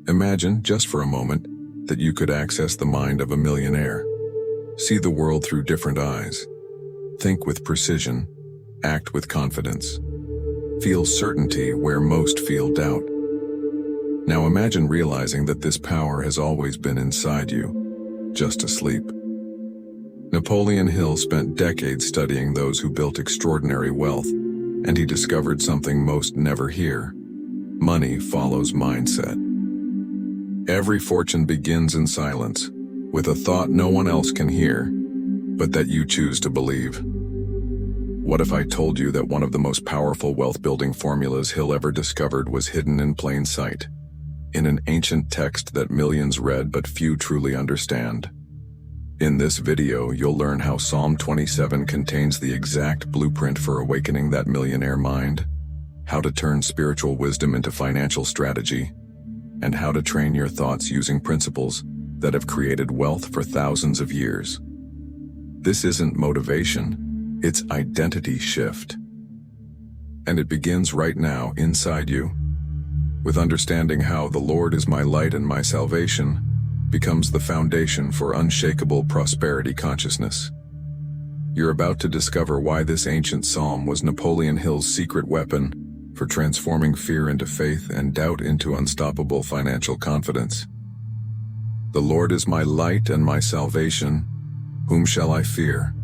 Imagine, just for a moment, that you could access the mind of a millionaire. See the world through different eyes. Think with precision, act with confidence. Feel certainty where most feel doubt. Now imagine realizing that this power has always been inside you, just asleep. Napoleon Hill spent decades studying those who built extraordinary wealth, and he discovered something most never hear. Money follows mindset. Every fortune begins in silence, with a thought no one else can hear, but that you choose to believe. What if I told you that one of the most powerful wealth-building formulas Hill ever discovered was hidden in plain sight, in an ancient text that millions read but few truly understand? In this video, you'll learn how Psalm 27 contains the exact blueprint for awakening that millionaire mind, how to turn spiritual wisdom into financial strategy, and how to train your thoughts using principles that have created wealth for thousands of years. This isn't motivation, it's identity shift. And it begins right now inside you, with understanding how the Lord is my light and my salvation becomes the foundation for unshakable prosperity consciousness. You're about to discover why this ancient psalm was Napoleon Hill's secret weapon for transforming fear into faith and doubt into unstoppable financial confidence. The Lord is my light and my salvation, whom shall I fear?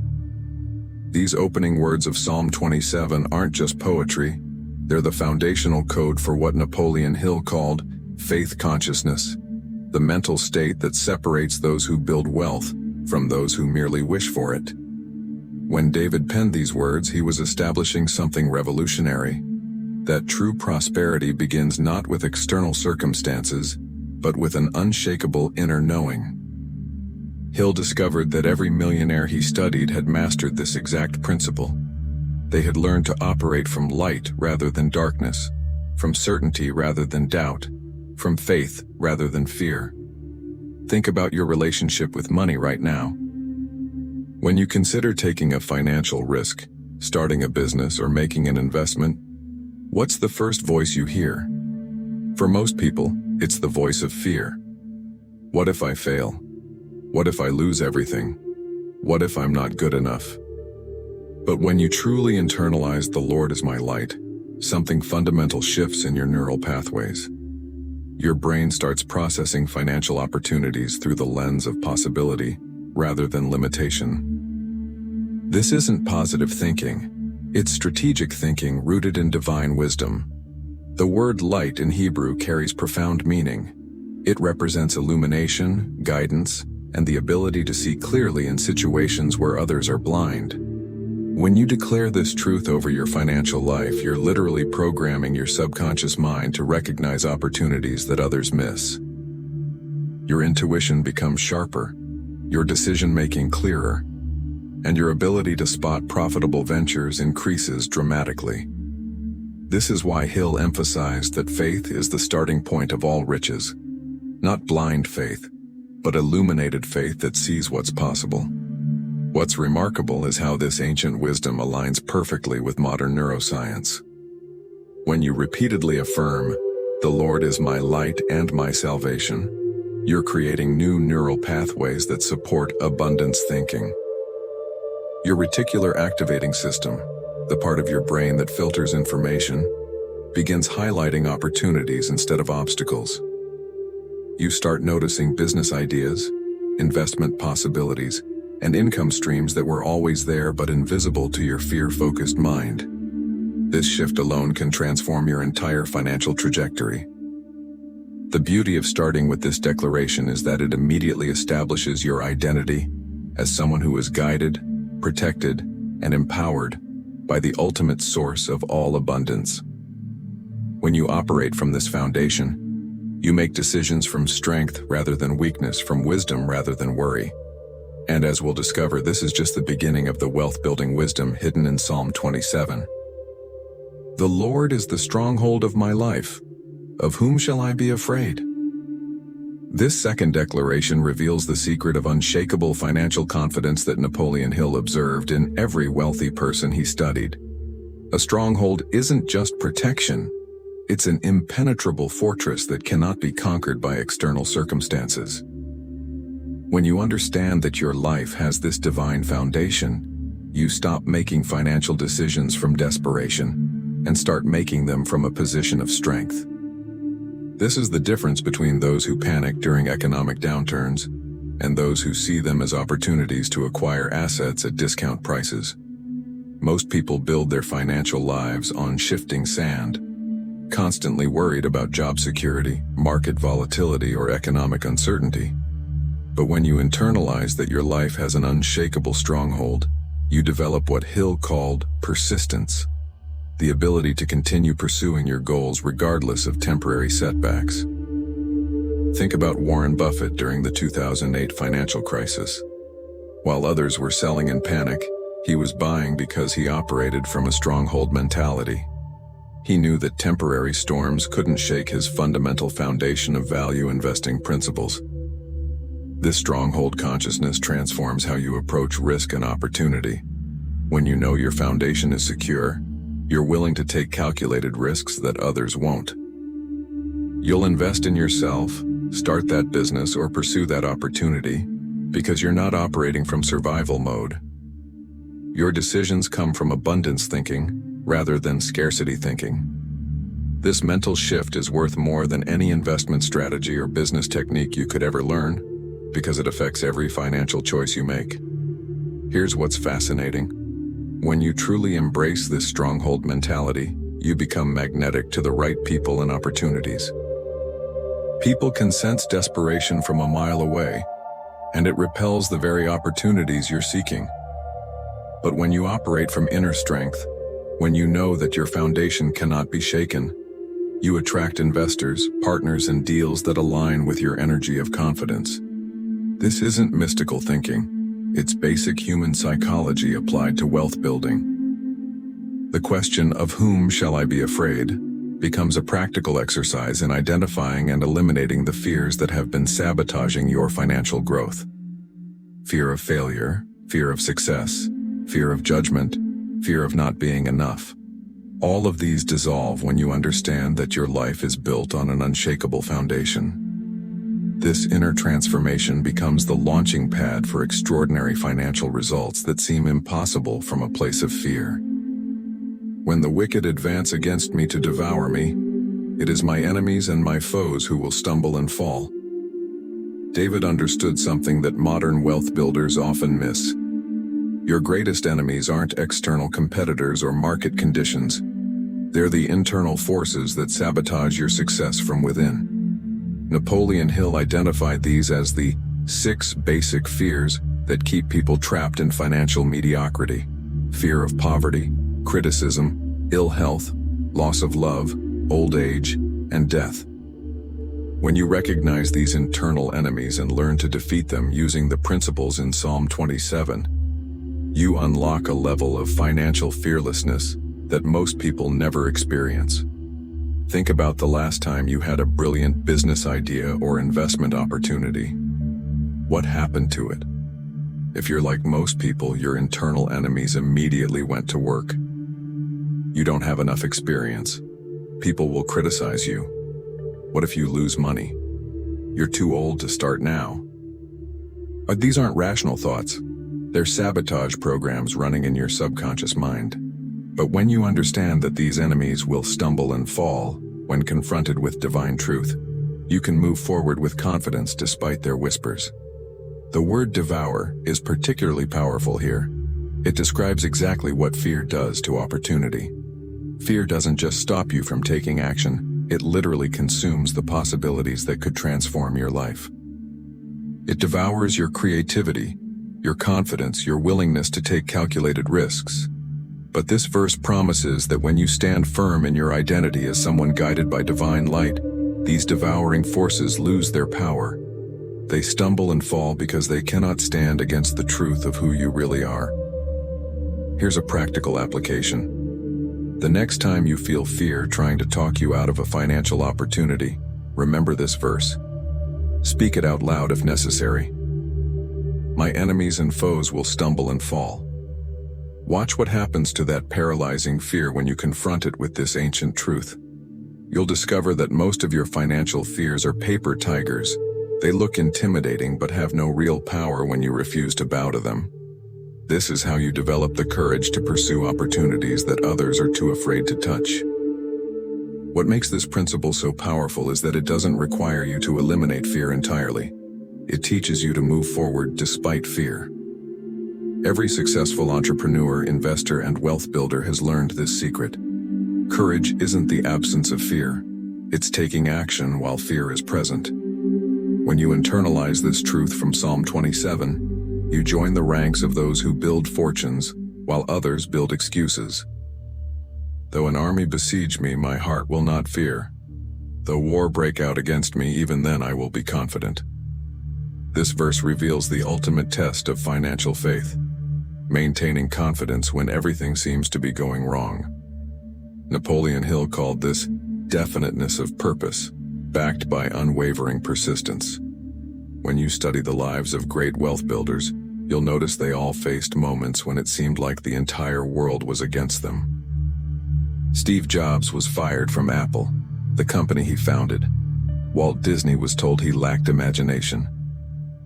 These opening words of Psalm 27 aren't just poetry, they're the foundational code for what Napoleon Hill called faith consciousness, the mental state that separates those who build wealth from those who merely wish for it. When David penned these words, he was establishing something revolutionary, that true prosperity begins not with external circumstances, but with an unshakable inner knowing. Hill discovered that every millionaire he studied had mastered this exact principle. They had learned to operate from light rather than darkness, from certainty rather than doubt, from faith rather than fear. Think about your relationship with money right now. When you consider taking a financial risk, starting a business, or making an investment, what's the first voice you hear? For most people, it's the voice of fear. What if I fail? What if I lose everything? What if I'm not good enough? But when you truly internalize the Lord as my light, something fundamental shifts in your neural pathways. Your brain starts processing financial opportunities through the lens of possibility rather than limitation. This isn't positive thinking. It's strategic thinking rooted in divine wisdom. The word light in Hebrew carries profound meaning. It represents illumination, guidance, and the ability to see clearly in situations where others are blind. When you declare this truth over your financial life, you're literally programming your subconscious mind to recognize opportunities that others miss. Your intuition becomes sharper, your decision-making clearer, and your ability to spot profitable ventures increases dramatically. This is why Hill emphasized that faith is the starting point of all riches. Not blind faith, but illuminated faith that sees what's possible. What's remarkable is how this ancient wisdom aligns perfectly with modern neuroscience. When you repeatedly affirm, "The Lord is my light and my salvation," you're creating new neural pathways that support abundance thinking. Your reticular activating system, the part of your brain that filters information, begins highlighting opportunities instead of obstacles. You start noticing business ideas, investment possibilities, and income streams that were always there but invisible to your fear-focused mind. This shift alone can transform your entire financial trajectory. The beauty of starting with this declaration is that it immediately establishes your identity as someone who is guided, protected, and empowered by the ultimate source of all abundance. When you operate from this foundation, you make decisions from strength rather than weakness, from wisdom rather than worry. And as we'll discover, this is just the beginning of the wealth-building wisdom hidden in Psalm 27. The Lord is the stronghold of my life. Of whom shall I be afraid? This second declaration reveals the secret of unshakable financial confidence that Napoleon Hill observed in every wealthy person he studied. A stronghold isn't just protection, It's an impenetrable fortress that cannot be conquered by external circumstances. When you understand that your life has this divine foundation, you stop making financial decisions from desperation and start making them from a position of strength. This is the difference between those who panic during economic downturns and those who see them as opportunities to acquire assets at discount prices. Most people build their financial lives on shifting sand, constantly worried about job security, market volatility, or economic uncertainty. But when you internalize that your life has an unshakable stronghold, you develop what Hill called persistence, the ability to continue pursuing your goals regardless of temporary setbacks. Think about Warren Buffett during the 2008 financial crisis. While others were selling in panic, he was buying because he operated from a stronghold mentality. He knew that temporary storms couldn't shake his fundamental foundation of value investing principles. This stronghold consciousness transforms how you approach risk and opportunity. When you know your foundation is secure, you're willing to take calculated risks that others won't. You'll invest in yourself, start that business, or pursue that opportunity because you're not operating from survival mode. Your decisions come from abundance thinking rather than scarcity thinking. This mental shift is worth more than any investment strategy or business technique you could ever learn because it affects every financial choice you make. Here's what's fascinating. When you truly embrace this stronghold mentality, you become magnetic to the right people and opportunities. People can sense desperation from a mile away, and it repels the very opportunities you're seeking. But when you operate from inner strength, when you know that your foundation cannot be shaken, you attract investors, partners, and deals that align with your energy of confidence. This isn't mystical thinking. It's basic human psychology applied to wealth building. The question of whom shall I be afraid becomes a practical exercise in identifying and eliminating the fears that have been sabotaging your financial growth. Fear of failure, fear of success, fear of judgment, fear of not being enough. All of these dissolve when you understand that your life is built on an unshakable foundation. This inner transformation becomes the launching pad for extraordinary financial results that seem impossible from a place of fear. When the wicked advance against me to devour me, it is my enemies and my foes who will stumble and fall. David understood something that modern wealth builders often miss. Your greatest enemies aren't external competitors or market conditions. They're the internal forces that sabotage your success from within. Napoleon Hill identified these as the 6 basic fears that keep people trapped in financial mediocrity: fear of poverty, criticism, ill health, loss of love, old age, and death. When you recognize these internal enemies and learn to defeat them using the principles in Psalm 27, you unlock a level of financial fearlessness that most people never experience. Think about the last time you had a brilliant business idea or investment opportunity. What happened to it? If you're like most people, your internal enemies immediately went to work. You don't have enough experience. People will criticize you. What if you lose money? You're too old to start now. But these aren't rational thoughts. They're sabotage programs running in your subconscious mind. But when you understand that these enemies will stumble and fall when confronted with divine truth, you can move forward with confidence despite their whispers. The word devour is particularly powerful here. It describes exactly what fear does to opportunity. Fear doesn't just stop you from taking action, it literally consumes the possibilities that could transform your life. It devours your creativity, your confidence, your willingness to take calculated risks. But this verse promises that when you stand firm in your identity as someone guided by divine light, these devouring forces lose their power. They stumble and fall because they cannot stand against the truth of who you really are. Here's a practical application. The next time you feel fear trying to talk you out of a financial opportunity, remember this verse. Speak it out loud if necessary. My enemies and foes will stumble and fall. Watch what happens to that paralyzing fear when you confront it with this ancient truth. You'll discover that most of your financial fears are paper tigers. They look intimidating but have no real power when you refuse to bow to them. This is how you develop the courage to pursue opportunities that others are too afraid to touch. What makes this principle so powerful is that it doesn't require you to eliminate fear entirely. It teaches you to move forward despite fear. Every successful entrepreneur, investor, and wealth builder has learned this secret. Courage isn't the absence of fear. It's taking action while fear is present. When you internalize this truth from Psalm 27, you join the ranks of those who build fortunes while others build excuses. Though an army besiege me, my heart will not fear. Though war break out against me, even then I will be confident. This verse reveals the ultimate test of financial faith, maintaining confidence when everything seems to be going wrong. Napoleon Hill called this definiteness of purpose, backed by unwavering persistence. When you study the lives of great wealth builders, you'll notice they all faced moments when it seemed like the entire world was against them. Steve Jobs was fired from Apple, the company he founded. Walt Disney was told he lacked imagination.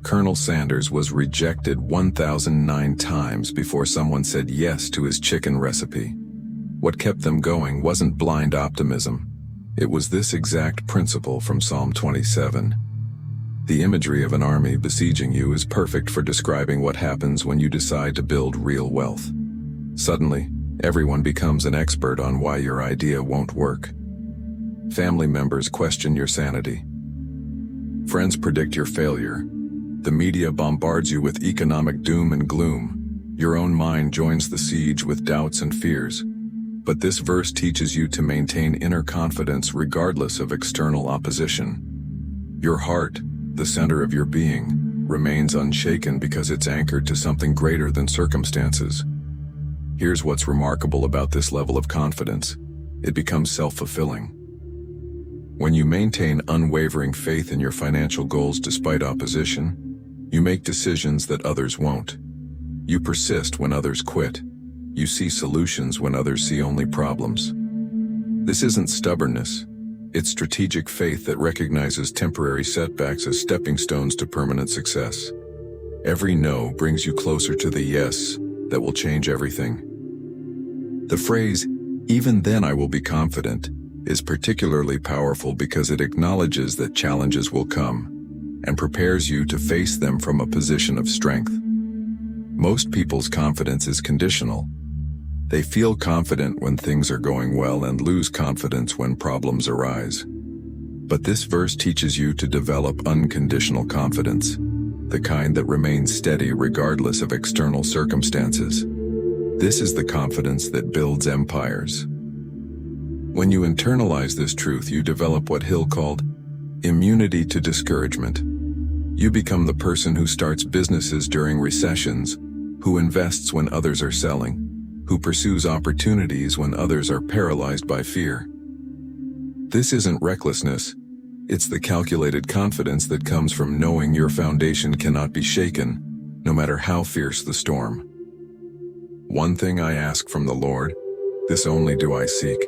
Colonel Sanders was rejected 1,009 times before someone said yes to his chicken recipe. What kept them going wasn't blind optimism. It was this exact principle from Psalm 27. The imagery of an army besieging you is perfect for describing what happens when you decide to build real wealth. Suddenly, everyone becomes an expert on why your idea won't work. Family members question your sanity. Friends predict your failure. The media bombards you with economic doom and gloom. Your own mind joins the siege with doubts and fears. But this verse teaches you to maintain inner confidence regardless of external opposition. Your heart, the center of your being, remains unshaken because it's anchored to something greater than circumstances. Here's what's remarkable about this level of confidence. It becomes self-fulfilling. When you maintain unwavering faith in your financial goals despite opposition, you make decisions that others won't. You persist when others quit. You see solutions when others see only problems. This isn't stubbornness. It's strategic faith that recognizes temporary setbacks as stepping stones to permanent success. Every no brings you closer to the yes that will change everything. The phrase, "even then I will be confident," is particularly powerful because it acknowledges that challenges will come and prepares you to face them from a position of strength. Most people's confidence is conditional. They feel confident when things are going well and lose confidence when problems arise. But this verse teaches you to develop unconditional confidence, the kind that remains steady regardless of external circumstances. This is the confidence that builds empires. When you internalize this truth, you develop what Hill called immunity to discouragement. You become the person who starts businesses during recessions, who invests when others are selling, who pursues opportunities when others are paralyzed by fear. This isn't recklessness. It's the calculated confidence that comes from knowing your foundation cannot be shaken, no matter how fierce the storm. One thing I ask from the Lord, this only do I seek,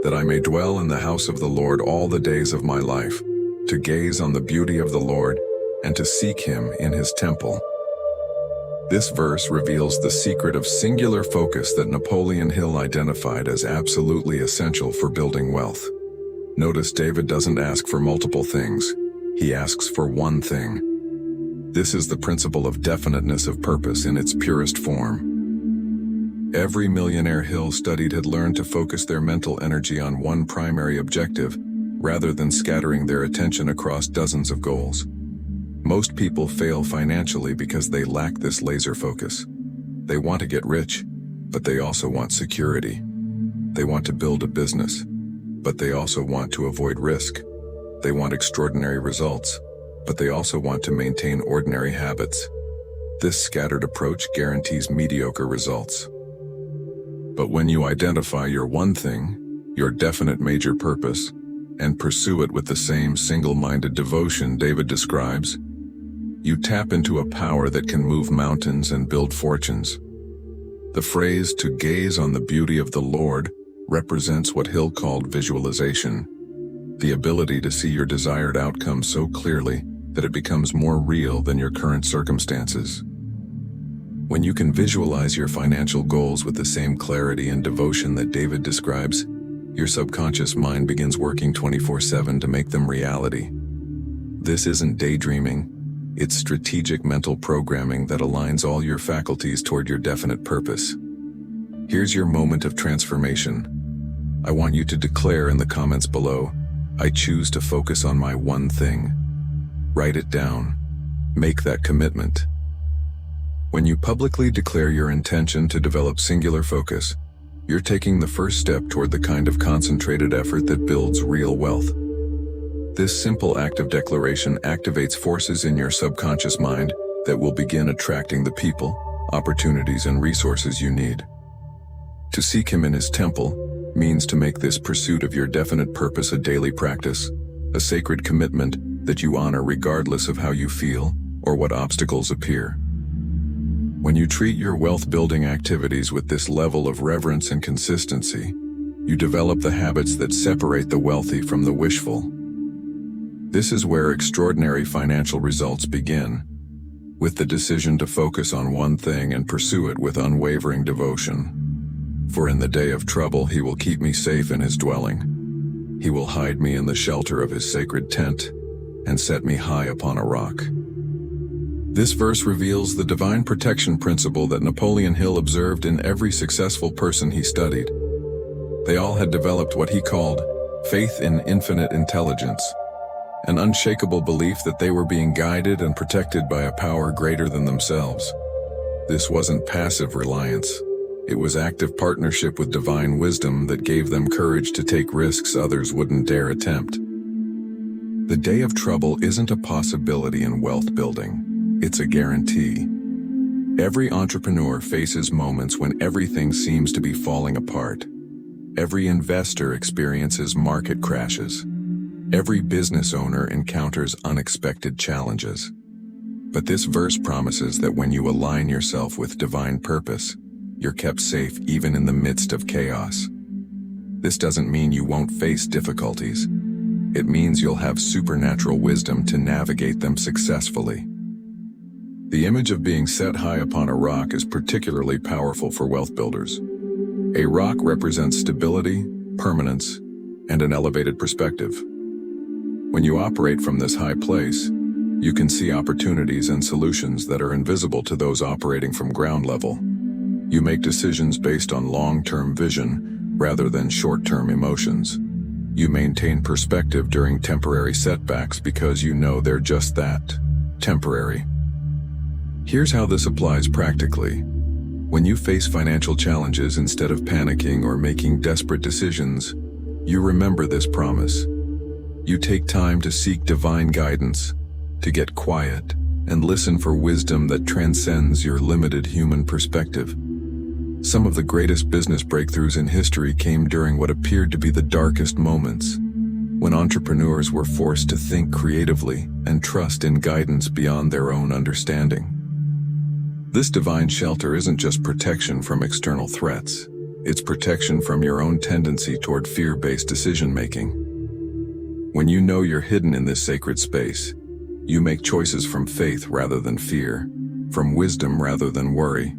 that I may dwell in the house of the Lord all the days of my life, to gaze on the beauty of the Lord and to seek him in his temple. This verse reveals the secret of singular focus that Napoleon Hill identified as absolutely essential for building wealth. Notice David doesn't ask for multiple things. He asks for one thing. This is the principle of definiteness of purpose in its purest form. Every millionaire Hill studied had learned to focus their mental energy on one primary objective, rather than scattering their attention across dozens of goals. Most people fail financially because they lack this laser focus. They want to get rich, but they also want security. They want to build a business, but they also want to avoid risk. They want extraordinary results, but they also want to maintain ordinary habits. This scattered approach guarantees mediocre results. But when you identify your one thing, your definite major purpose, and pursue it with the same single-minded devotion David describes, you tap into a power that can move mountains and build fortunes. The phrase "to gaze on the beauty of the Lord" represents what Hill called visualization. the ability to see your desired outcome so clearly that it becomes more real than your current circumstances. When you can visualize your financial goals with the same clarity and devotion that David describes, your subconscious mind begins working 24/7 to make them reality. This isn't daydreaming, it's strategic mental programming that aligns all your faculties toward your definite purpose. Here's your moment of transformation. I want you to declare in the comments below, "I choose to focus on my one thing." Write it down. Make that commitment. When you publicly declare your intention to develop singular focus, you're taking the first step toward the kind of concentrated effort that builds real wealth. This simple act of declaration activates forces in your subconscious mind that will begin attracting the people, opportunities, and resources you need. To seek him in his temple means to make this pursuit of your definite purpose a daily practice, a sacred commitment that you honor regardless of how you feel or what obstacles appear. When you treat your wealth-building activities with this level of reverence and consistency, you develop the habits that separate the wealthy from the wishful. This is where extraordinary financial results begin, with the decision to focus on one thing and pursue it with unwavering devotion. For in the day of trouble he will keep me safe in his dwelling. He will hide me in the shelter of his sacred tent and set me high upon a rock. This verse reveals the divine protection principle that Napoleon Hill observed in every successful person he studied. They all had developed what he called faith in infinite intelligence, an unshakable belief that they were being guided and protected by a power greater than themselves. This wasn't passive reliance. It was active partnership with divine wisdom that gave them courage to take risks others wouldn't dare attempt. The day of trouble isn't a possibility in wealth building. It's a guarantee. Every entrepreneur faces moments when everything seems to be falling apart. Every investor experiences market crashes. Every business owner encounters unexpected challenges. But this verse promises that when you align yourself with divine purpose, you're kept safe even in the midst of chaos. This doesn't mean you won't face difficulties. It means you'll have supernatural wisdom to navigate them successfully. The image of being set high upon a rock is particularly powerful for wealth builders. A rock represents stability, permanence, and an elevated perspective. When you operate from this high place, you can see opportunities and solutions that are invisible to those operating from ground level. You make decisions based on long-term vision rather than short-term emotions. You maintain perspective during temporary setbacks because you know they're just that, temporary. Here's how this applies practically. When you face financial challenges, instead of panicking or making desperate decisions, you remember this promise. You take time to seek divine guidance, to get quiet, and listen for wisdom that transcends your limited human perspective. Some of the greatest business breakthroughs in history came during what appeared to be the darkest moments, when entrepreneurs were forced to think creatively and trust in guidance beyond their own understanding. This divine shelter isn't just protection from external threats, it's protection from your own tendency toward fear-based decision-making. When you know you're hidden in this sacred space, you make choices from faith rather than fear, from wisdom rather than worry.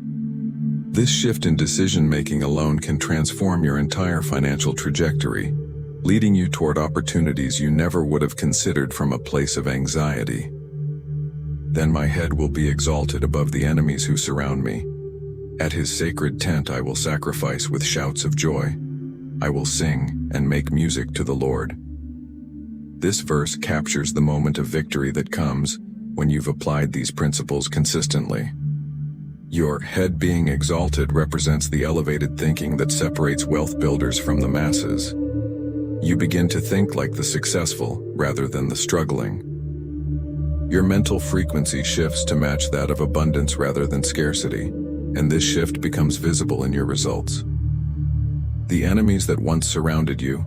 This shift in decision-making alone can transform your entire financial trajectory, leading you toward opportunities you never would have considered from a place of anxiety. Then my head will be exalted above the enemies who surround me. At his sacred tent I will sacrifice with shouts of joy. I will sing and make music to the Lord. This verse captures the moment of victory that comes when you've applied these principles consistently. Your head being exalted represents the elevated thinking that separates wealth builders from the masses. You begin to think like the successful rather than the struggling. Your mental frequency shifts to match that of abundance rather than scarcity, and this shift becomes visible in your results. The enemies that once surrounded you,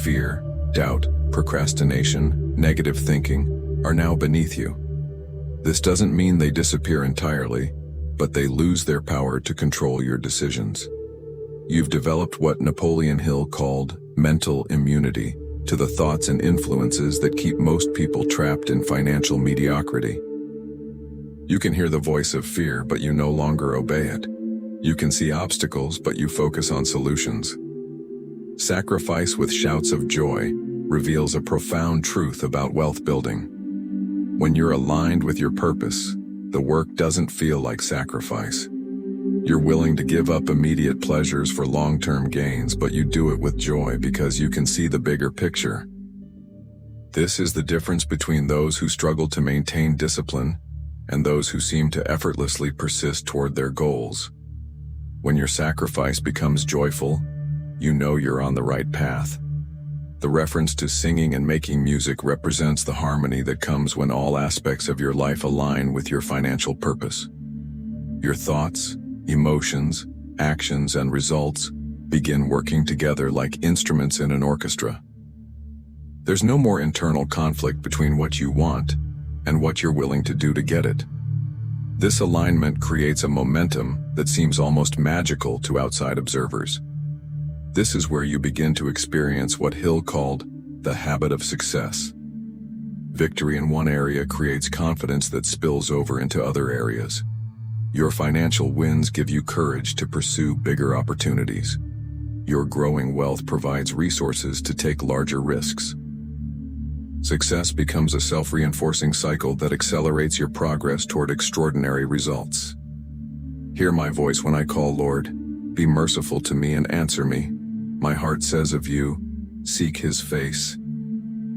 fear, doubt, procrastination, negative thinking, are now beneath you. This doesn't mean they disappear entirely, but they lose their power to control your decisions. You've developed what Napoleon Hill called mental immunity, to the thoughts and influences that keep most people trapped in financial mediocrity. You can hear the voice of fear, but you no longer obey it. You can see obstacles, but you focus on solutions. Sacrifice with shouts of joy reveals a profound truth about wealth building. When you're aligned with your purpose, the work doesn't feel like sacrifice. You're willing to give up immediate pleasures for long-term gains, but you do it with joy because you can see the bigger picture. This is the difference between those who struggle to maintain discipline and those who seem to effortlessly persist toward their goals. When your sacrifice becomes joyful, you know you're on the right path. The reference to singing and making music represents the harmony that comes when all aspects of your life align with your financial purpose. Your thoughts, emotions, actions, and results begin working together like instruments in an orchestra. There's no more internal conflict between what you want and what you're willing to do to get it. This alignment creates a momentum that seems almost magical to outside observers. This is where you begin to experience what Hill called the habit of success. Victory in one area creates confidence that spills over into other areas. Your financial wins give you courage to pursue bigger opportunities. Your growing wealth provides resources to take larger risks. Success becomes a self-reinforcing cycle that accelerates your progress toward extraordinary results. Hear my voice when I call, Lord. Be merciful to me and answer me. My heart says of you, seek his face.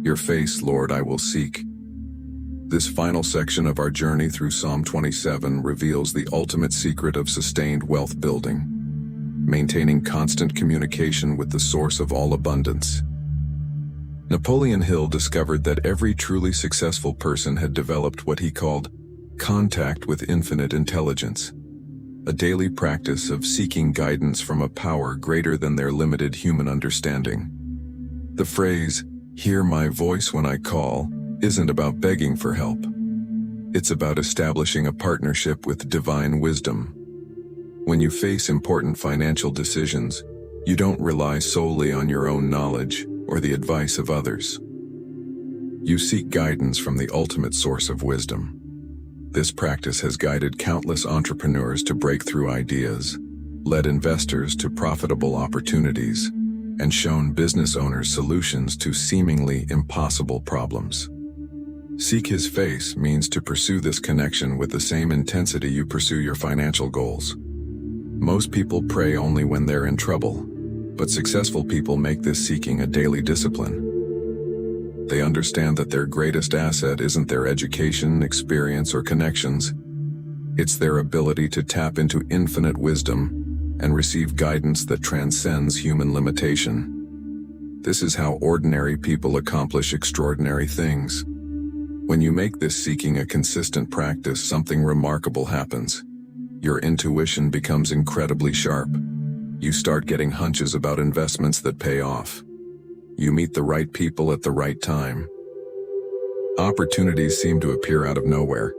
Your face, Lord, I will seek. This final section of our journey through Psalm 27 reveals the ultimate secret of sustained wealth building: maintaining constant communication with the source of all abundance. Napoleon Hill discovered that every truly successful person had developed what he called contact with infinite intelligence, a daily practice of seeking guidance from a power greater than their limited human understanding. The phrase, "Hear my voice when I call," isn't about begging for help. It's about establishing a partnership with divine wisdom. When you face important financial decisions, you don't rely solely on your own knowledge or the advice of others. You seek guidance from the ultimate source of wisdom. This practice has guided countless entrepreneurs to breakthrough ideas, led investors to profitable opportunities, and shown business owners solutions to seemingly impossible problems. Seek his face means to pursue this connection with the same intensity you pursue your financial goals. Most people pray only when they're in trouble, but successful people make this seeking a daily discipline. They understand that their greatest asset isn't their education, experience, or connections. It's their ability to tap into infinite wisdom and receive guidance that transcends human limitation. This is how ordinary people accomplish extraordinary things. When you make this seeking a consistent practice, something remarkable happens. Your intuition becomes incredibly sharp. You start getting hunches about investments that pay off. You meet the right people at the right time. Opportunities seem to appear out of nowhere.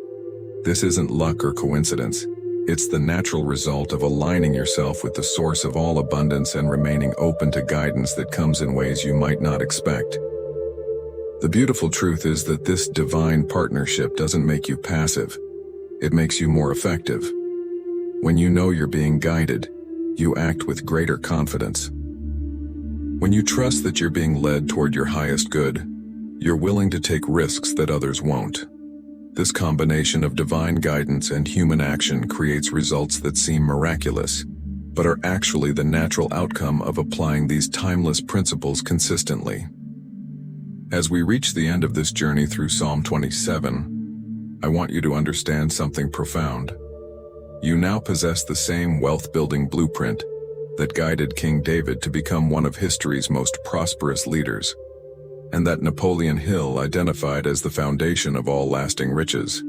This isn't luck or coincidence. It's the natural result of aligning yourself with the source of all abundance and remaining open to guidance that comes in ways you might not expect. The beautiful truth is that this divine partnership doesn't make you passive. It makes you more effective. When you know you're being guided, you act with greater confidence. When you trust that you're being led toward your highest good, you're willing to take risks that others won't. This combination of divine guidance and human action creates results that seem miraculous, but are actually the natural outcome of applying these timeless principles consistently. As we reach the end of this journey through Psalm 27, I want you to understand something profound. You now possess the same wealth-building blueprint that guided King David to become one of history's most prosperous leaders, and that Napoleon Hill identified as the foundation of all lasting riches.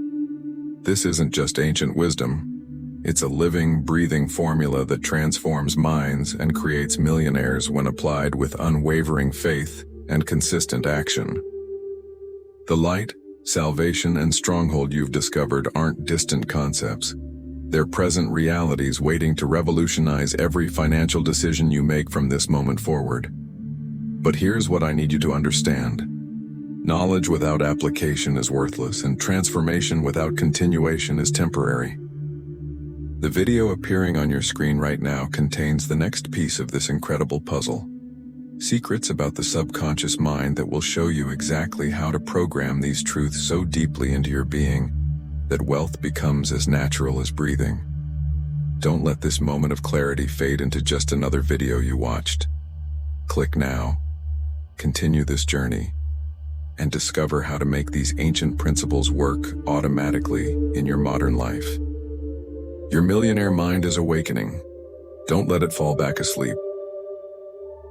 This isn't just ancient wisdom. It's a living, breathing formula that transforms minds and creates millionaires when applied with unwavering faith and consistent action. The light, salvation, and stronghold you've discovered aren't distant concepts. They're present realities waiting to revolutionize every financial decision you make from this moment forward. But here's what I need you to understand. Knowledge without application is worthless, and transformation without continuation is temporary. The video appearing on your screen right now contains the next piece of this incredible puzzle. Secrets about the subconscious mind that will show you exactly how to program these truths so deeply into your being that wealth becomes as natural as breathing. Don't let this moment of clarity fade into just another video you watched. Click now, continue this journey, and discover how to make these ancient principles work automatically in your modern life. Your millionaire mind is awakening. Don't let it fall back asleep.